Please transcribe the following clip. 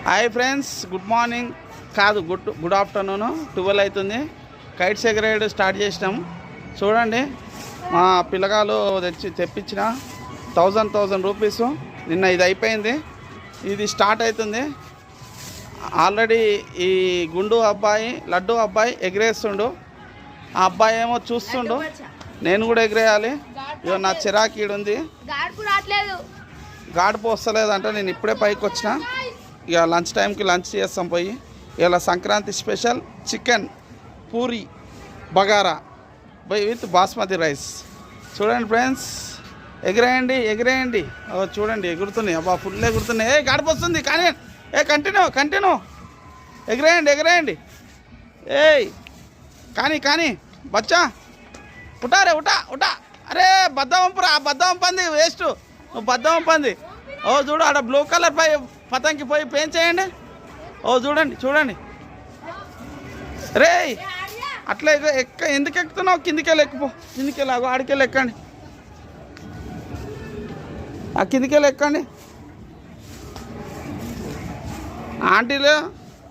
Hi friends, good morning కాదు good afternoon 12 అవుతుంది. Kites ఎగరేయడం start చేసినాం. చూడండి, మా పిల్లగాలు తెప్పించిన 1000 రూపీస్. నిన్న ఇది అయిపోయింది, ఇది స్టార్ట్ అవుతుంది. ఆల్రెడీ ఈ గుండు అబ్బాయి లడ్డు అబ్బాయి ఎగరేస్తుండు. ఆ అబ్బాయి ఏమో చూస్తుండు, నేను కూడా ఎగరేయాలి. ఇక నా చిరాకీడుంది, గాడుపు వస్తలేదంటే నేను ఇప్పుడే పైకి వచ్చిన. ఇక లంచ్ టైంకి లంచ్ చేస్తాం పోయి. ఇలా Sankranti special chicken puri bagara with basmati rice. చూడండి ఫ్రెండ్స్, ఎగిరేయండి. చూడండి ఎగురుతున్నాయి, అబ్బా ఫుల్ ఎగురుతున్నాయి. గాడుపు వస్తుంది కానీ కంటిన్యూ ఎగిరేయండి. కానీ బచ్చా ఉటారే ఉటా. అరే బద్దం పంది వేస్ట్, నువ్వు బద్దం పంది. చూడు ఆడ బ్లూ కలర్ పై పతంకి పోయి పెయింట్ చేయండి. చూడండి రే, అట్లా ఎందుకు ఎక్కుతున్నావు? కిందికెళ్ళి ఎక్కిపో, కిందికెళ్ళి ఆడికెళ్ళి ఎక్కండి, ఆ కిందికెళ్ళి ఎక్కండి. ఆంటీలు